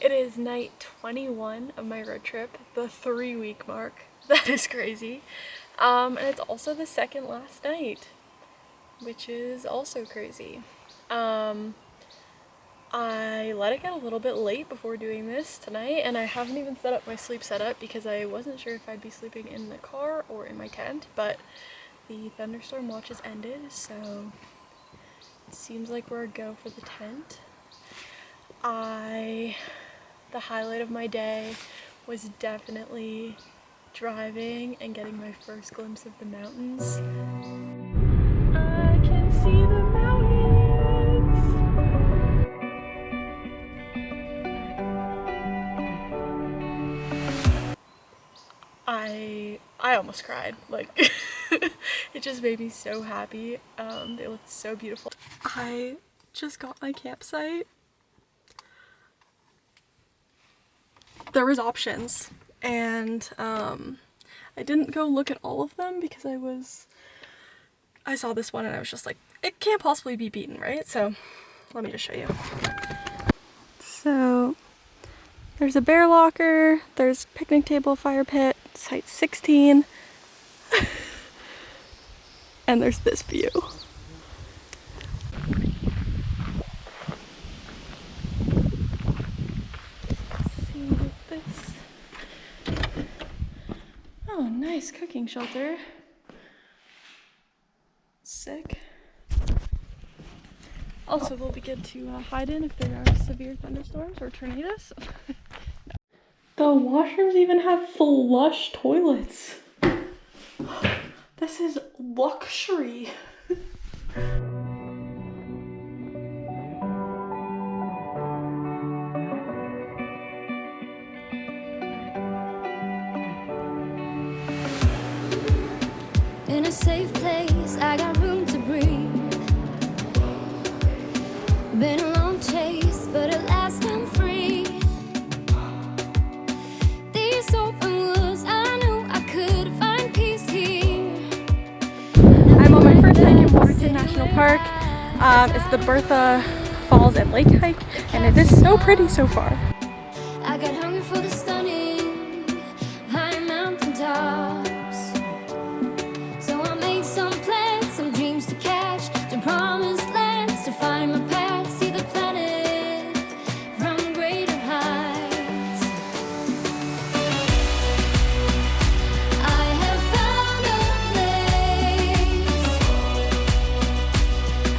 It is night 21 of my road trip, the 3-week mark. That is crazy. And it's also the second last night, which is also crazy. I let it get a little bit late before doing this tonight, and I haven't even set up my sleep setup because I wasn't sure if I'd be sleeping in the car or in my tent, but the thunderstorm watch has ended, so it seems like we're a go for the tent. The highlight of my day was definitely driving and getting my first glimpse of the mountains. I can see the mountains! I almost cried, like it just made me so happy. They looked so beautiful. I just got my campsite. There was options, and I didn't go look at all of them because I saw this one and I was just like, it can't possibly be beaten, right? So let me just show you. So there's a bear locker, there's picnic table, fire pit, site 16, and there's this view. Oh, nice cooking shelter. Sick. Also, will be good to hide in if there are severe thunderstorms or tornadoes. The washrooms even have flush toilets. This is luxury. In a safe place, I got room to breathe. Been a long chase, but at last I'm free. These open woods, I knew I could find peace here. I'm on my first hike in Waterton National Park. It's the Bertha Falls and Lake hike, and it is so pretty so far. I got hungry for the stunning high mountain tops. So I made some plans, some dreams to catch, to promised lands, to find my path, see the planet from greater heights. I have found a place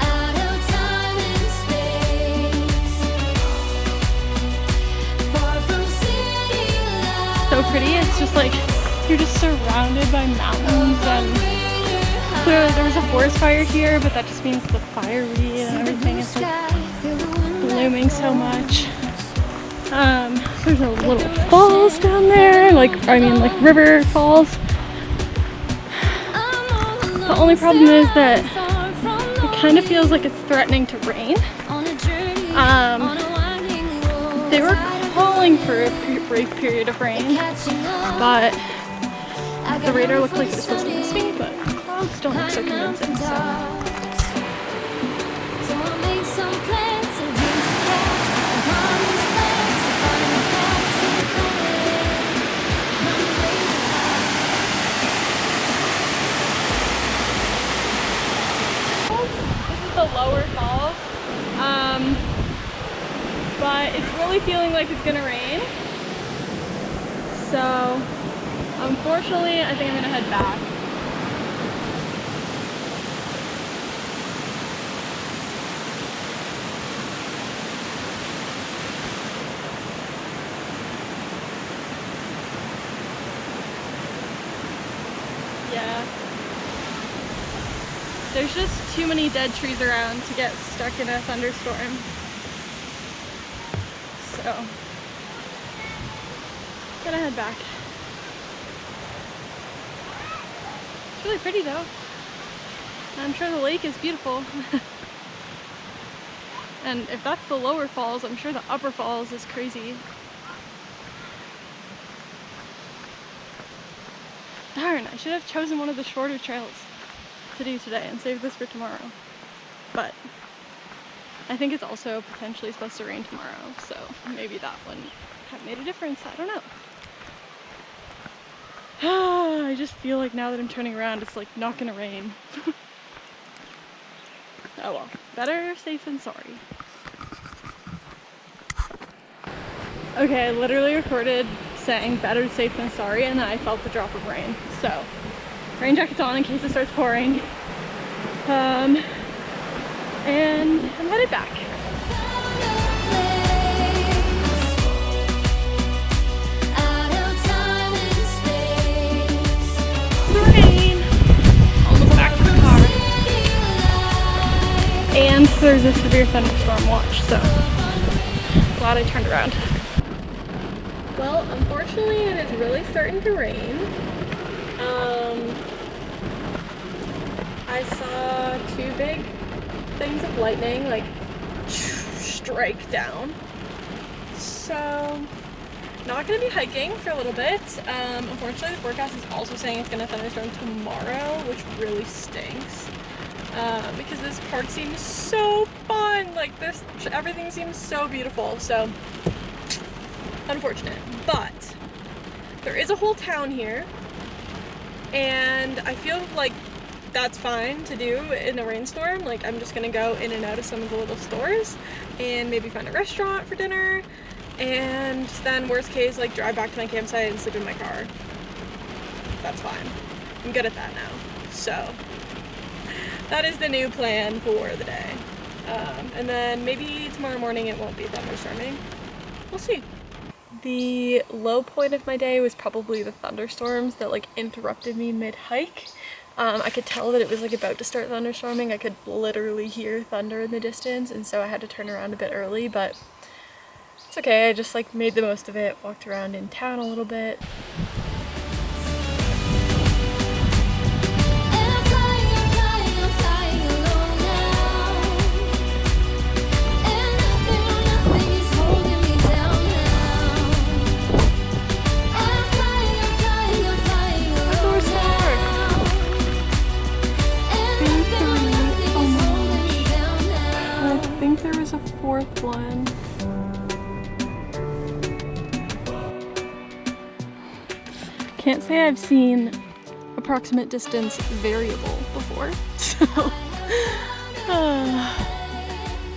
out of time and space, far from city lights. So pretty. It's just like you're just surrounded by mountains, and clearly there was a forest fire here, but that just means the fireweed and everything is like blooming so much. There's a little falls down there, like river falls. The only problem is that it kind of feels like it's threatening to rain. They were calling for a brief period of rain, but the radar looked like it was supposed to miss me, but the clouds don't look so convincing, so. This is the lower falls, but it's really feeling like it's gonna rain, so unfortunately I think I'm gonna head back. Yeah. There's just too many dead trees around to get stuck in a thunderstorm. So, gonna head back. It's really pretty though. I'm sure the lake is beautiful. And if that's the lower falls, I'm sure the upper falls is crazy. Darn, I should have chosen one of the shorter trails to do today and save this for tomorrow. But I think it's also potentially supposed to rain tomorrow, so maybe that wouldn't have made a difference. I don't know. I just feel like now that I'm turning around, it's like not gonna rain. Oh well, better safe than sorry. Okay, I literally recorded saying better safe than sorry, and then I felt the drop of rain. So, rain jacket's on in case it starts pouring. And I'm headed back. Rain! Almost back to the car. And there's a severe thunderstorm watch, so glad I turned around. Well, unfortunately, it is really starting to rain. I saw 2 big things of lightning, like, strike down. So, not gonna be hiking for a little bit. Unfortunately, the forecast is also saying it's gonna thunderstorm tomorrow, which really stinks. Because this park seems so fun. Like, everything seems so beautiful. So, unfortunate. But there is a whole town here, and I feel like that's fine to do in a rainstorm. Like, I'm just gonna go in and out of some of the little stores and maybe find a restaurant for dinner, and then worst case, like, drive back to my campsite and sleep in my car. That's fine. I'm good at that now. So that is the new plan for the day. And then maybe tomorrow morning it won't be thunderstorming. We'll see. The low point of my day was probably the thunderstorms that like interrupted me mid-hike. I could tell that it was like about to start thunderstorming. I could literally hear thunder in the distance, and so I had to turn around a bit early, but it's okay. I just like made the most of it, walked around in town a little bit. A 4th one. Can't say I've seen approximate distance variable before, so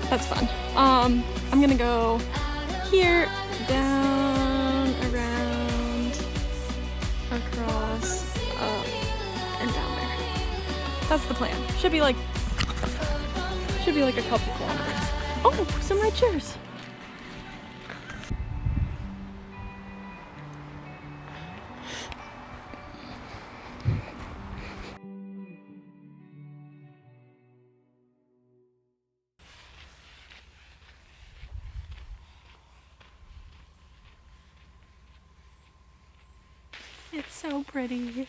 that's fun. I'm gonna go here, down, around, across, up, and down there. That's the plan. Should be like a couple kilometers. Oh, some red chairs. It's so pretty.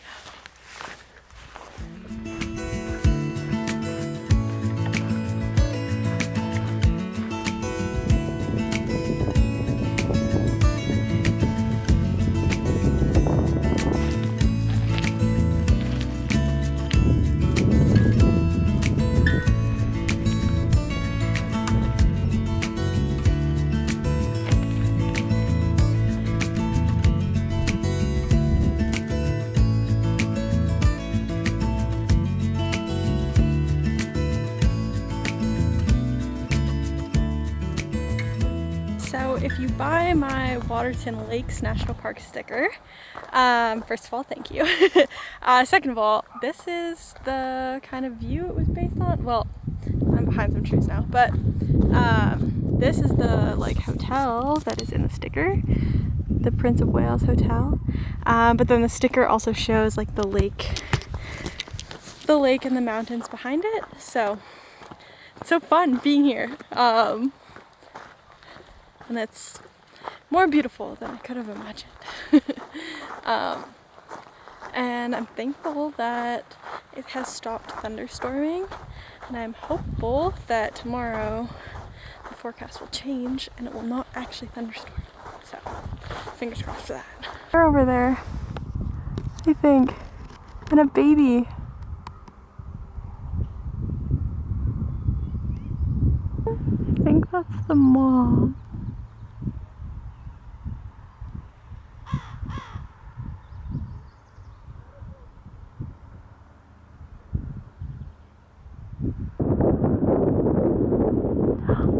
So if you buy my Waterton Lakes National Park sticker, first of all, thank you. Second of all, this is the kind of view it was based on. Well, I'm behind some trees now, but this is the like hotel that is in the sticker, the Prince of Wales Hotel. But then the sticker also shows like the lake and the mountains behind it. So it's so fun being here. And it's more beautiful than I could have imagined. And I'm thankful that it has stopped thunderstorming, and I'm hopeful that tomorrow the forecast will change and it will not actually thunderstorm. So, fingers crossed for that. They're over there, I think, and a baby. I the mom.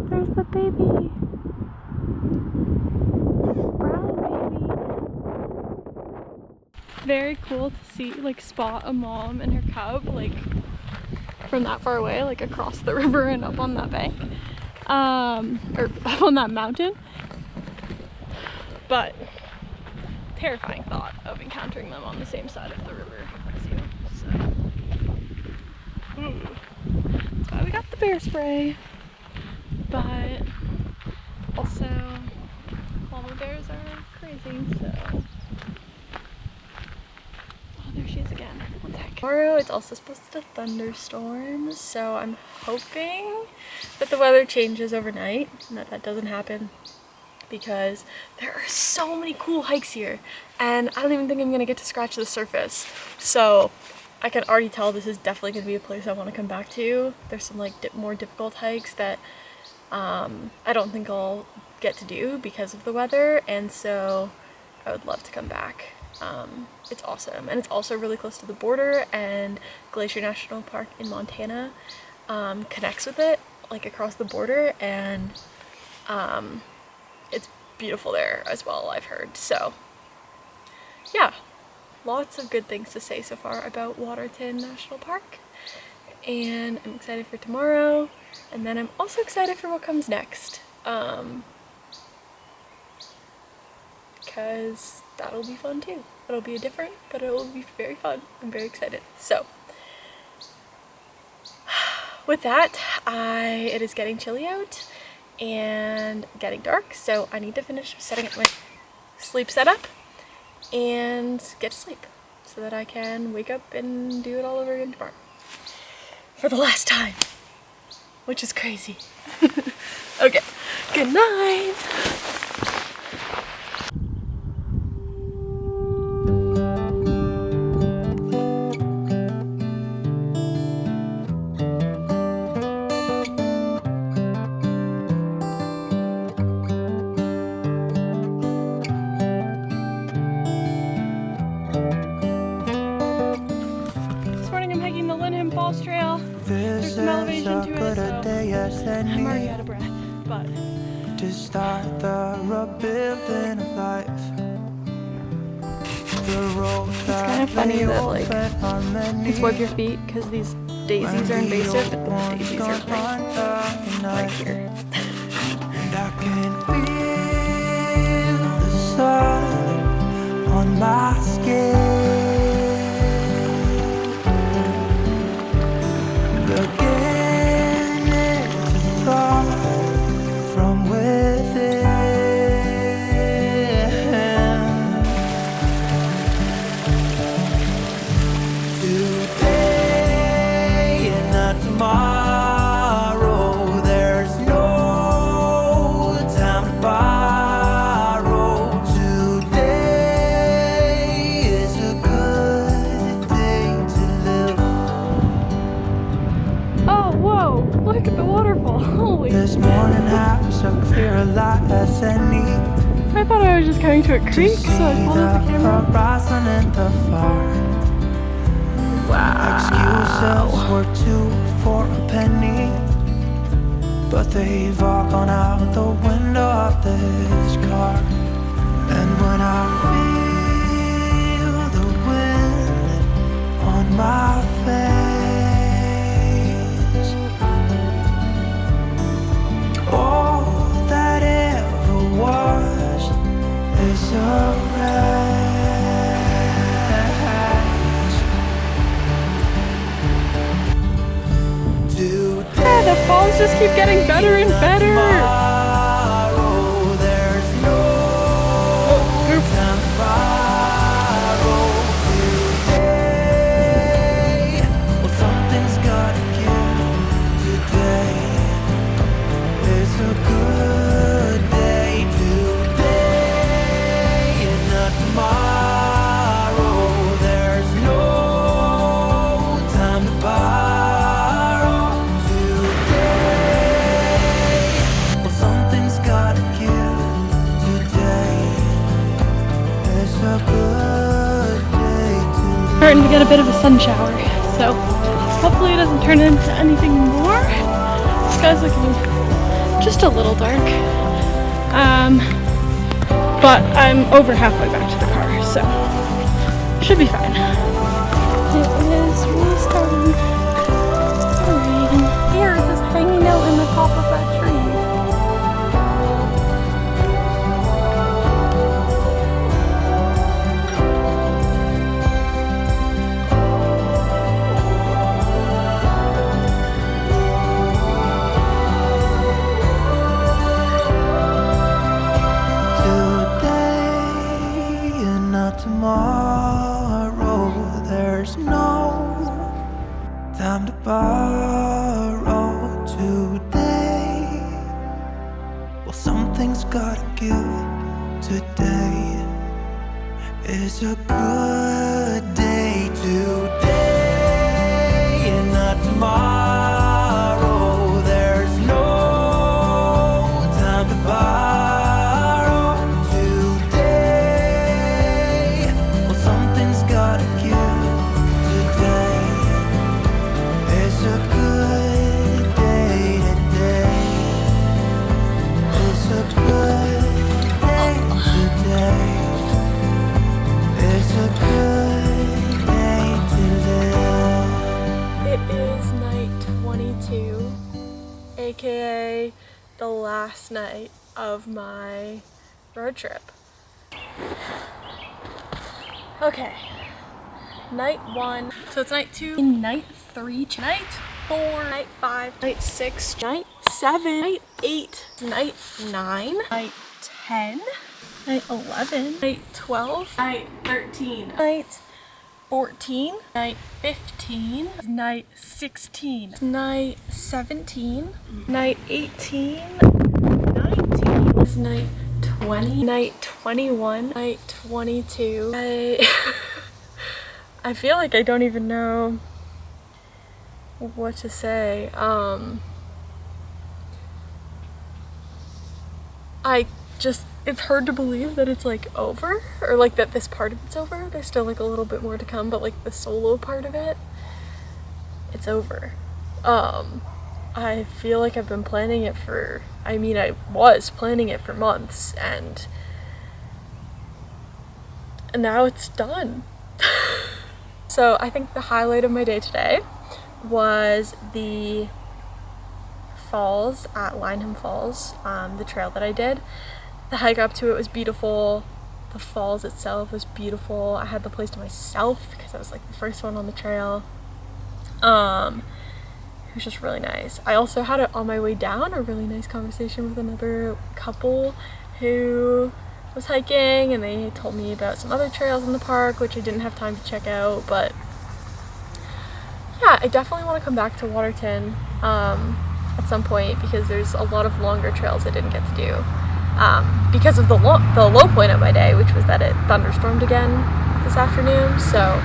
There's the baby. Brown baby. Very cool to see, like, spot a mom and her cub, like, from that far away, like across the river and up on that bank. Or up on that mountain. But terrifying thought of encountering them on the same side of the river as you. So that's why we got the bear spray. But also mama bears are crazy, so oh, there she is again. One sec. Tomorrow it's also supposed to thunderstorm, so I'm hoping that the weather changes overnight and that doesn't happen, because there are so many cool hikes here and I don't even think I'm gonna get to scratch the surface. So I can already tell this is definitely gonna be a place I want to come back to. There's some like more difficult hikes that I don't think I'll get to do because of the weather, and so I would love to come back. It's awesome, and it's also really close to the border, and Glacier National Park in Montana connects with it, like across the border, and it's beautiful there as well, I've heard. So yeah, lots of good things to say so far about Waterton National Park, and I'm excited for tomorrow, and then I'm also excited for what comes next, because that'll be fun too. It'll be different, but it will be very fun. I'm very excited. So with that, it is getting chilly out and getting dark, so I need to finish setting up my sleep setup and get to sleep so that I can wake up and do it all over again tomorrow for the last time, which is crazy. Okay, good night. The Lineham Falls Trail. There's some elevation to it, so I'm already out of breath, but to start the rebuilding of life. It's kind of funny that like it's wipe your feet because these daisies are invasive, but the daisies are right here. And I can feel the sun on my skin. Beginning to thaw from within. Today and not tomorrow. There's no time to borrow. Today is a good day to live. Oh, whoa, look at the waterfall. Holy. This morning has so clear a light as any. I thought I was just coming to a creek, so I pulled up the camera. Horizon and the far. Wow. Excuses were 2 for a penny, but they've all gone out the window of this car. And when I feel the wind on my face, all that ever was is a wreck. Yeah, the falls just keep getting better and better. There's no time to borrow today. Well, something's gotta give today. It's a good day today and not tomorrow. There's no time to borrow today. Well, a good day to live. Starting to get a bit of a sun shower, so hopefully it doesn't turn into anything more. The sky's looking just a little dark, but I'm over halfway back to the car, so should be fine. It is really starting to rain. Here, just hanging out in the top of that tree. Tomorrow, there's no time to borrow today. Well, something's gotta give. Today is a good day today, and not tomorrow. There's no time to borrow. AKA the last night of my road trip. Okay, night 1. So it's night 2, night 3, night 4, night 5, night 6, night 7, night 8, night 9, night 10, night 11, night 12, night 13, night 14, night 15, night 16, night 17, night 18, 19, night 20, night 21, night 22. I feel like I don't even know what to say. It's hard to believe that it's like over, or like that this part of it's over. There's still like a little bit more to come, but like the solo part of it, it's over. I feel like I've been planning it for, I was planning it for months, and now it's done. So I think the highlight of my day today was the falls at Lineham Falls, the trail that I did. The hike up to it was beautiful. The falls itself was beautiful. I had the place to myself because I was like the first one on the trail. It was just really nice. I also had it on my way down a really nice conversation with another couple who was hiking, and they told me about some other trails in the park which I didn't have time to check out, but yeah, I definitely want to come back to Waterton at some point because there's a lot of longer trails I didn't get to do. Because of the low point of my day, which was that it thunderstormed again this afternoon, so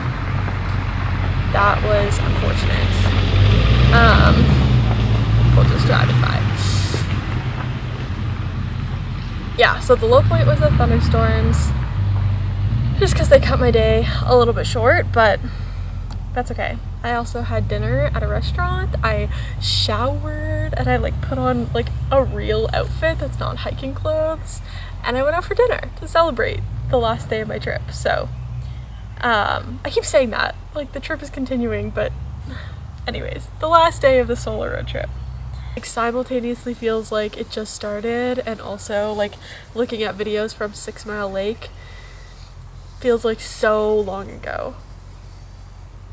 that was unfortunate. We'll just drive it by. Yeah, so the low point was the thunderstorms, just because they cut my day a little bit short, but that's okay. I also had dinner at a restaurant. I showered and I like put on like a real outfit that's not hiking clothes, and I went out for dinner to celebrate the last day of my trip. So I keep saying that like the trip is continuing, but anyways, the last day of the solo road trip like simultaneously feels like it just started, and also like looking at videos from 6 Mile Lake feels like so long ago.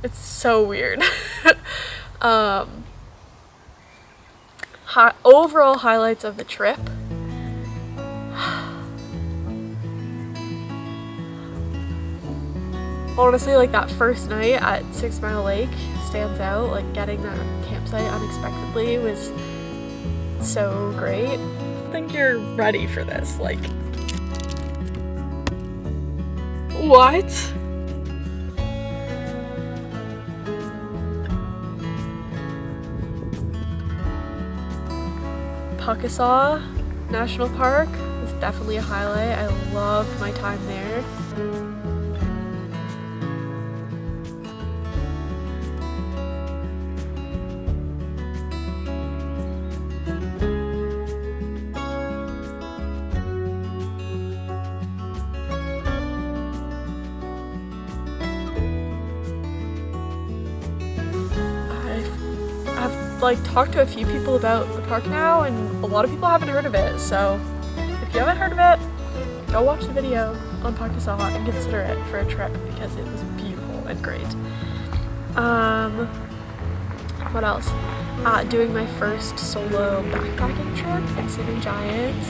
It's so weird. Overall highlights of the trip. Honestly, like that first night at 6 Mile Lake stands out. Like getting that campsite unexpectedly was so great. I think you're ready for this. Like, what? Waterton National Park was definitely a highlight. I loved my time there. like talked to a few people about the park now, and a lot of people haven't heard of it, so if you haven't heard of it, go watch the video on Pakistan and consider it for a trip because it was beautiful and great. What else? Doing my first solo backpacking trip at Sleeping Giant.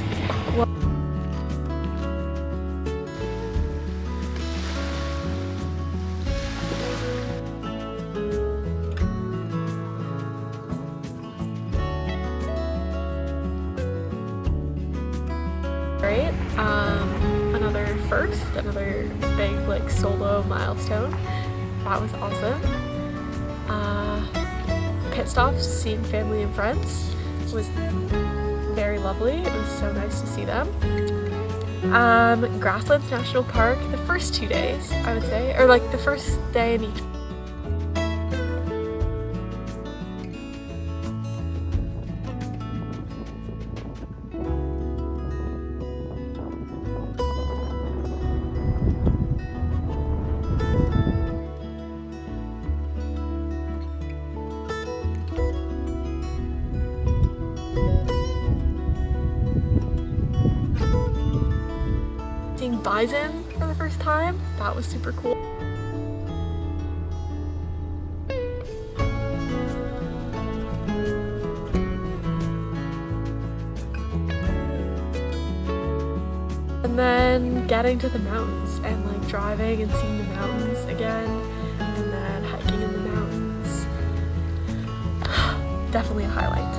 Great. Another big like solo milestone. That was awesome. Pit stops, seeing family and friends was very lovely. It was so nice to see them. Grasslands National Park, the first 2 days, I would say, or like the first day in each. Seeing bison for the first time, that was super cool. And then getting to the mountains and like driving and seeing the mountains again, and then hiking in the mountains. Definitely a highlight.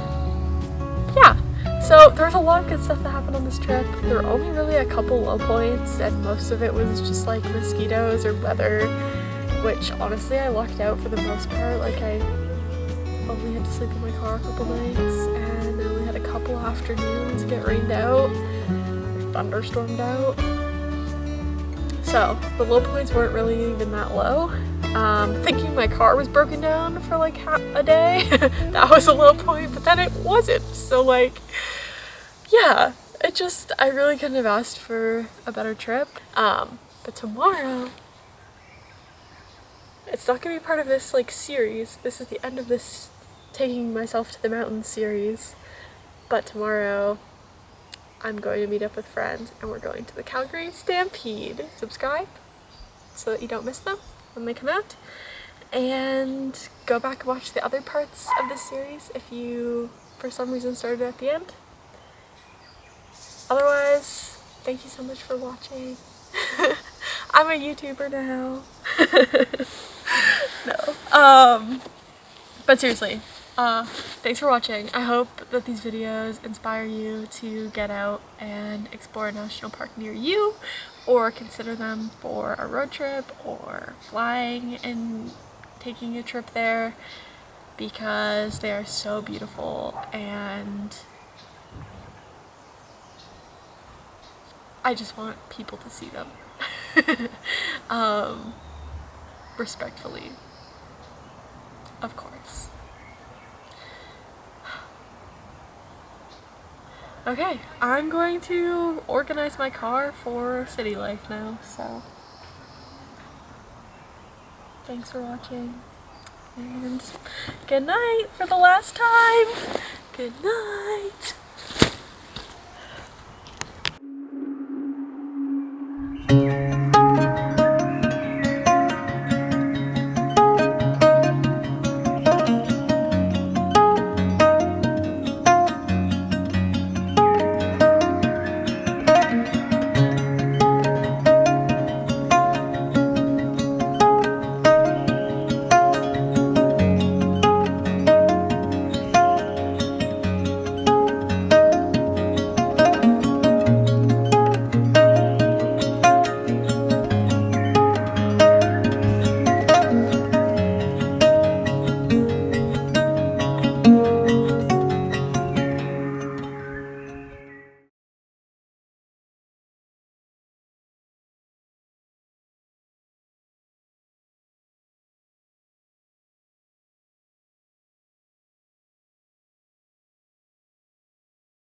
Yeah. So there was a lot of good stuff that happened on this trip. There were only really a couple low points, and most of it was just like mosquitoes or weather, which honestly I lucked out for the most part. Like I only had to sleep in my car a couple nights, and I only had a couple afternoons get rained out or thunderstormed out. So the low points weren't really even that low. Thinking my car was broken down for like a day, that was a low point, but then it wasn't. So like, yeah, I really couldn't have asked for a better trip. But tomorrow, it's not gonna be part of this like series. This is the end of this taking myself to the mountains series. But tomorrow, I'm going to meet up with friends and we're going to the Calgary Stampede. Subscribe so that you don't miss them when they come out. And go back and watch the other parts of this series if you, for some reason, started at the end. Otherwise, thank you so much for watching. I'm a YouTuber now. No. But seriously, thanks for watching. I hope that these videos inspire you to get out and explore a national park near you, or consider them for a road trip or flying and taking a trip there, because they are so beautiful and I just want people to see them. Respectfully, of course. Okay, I'm going to organize my car for city life now, so thanks for watching, and good night for the last time. Good night.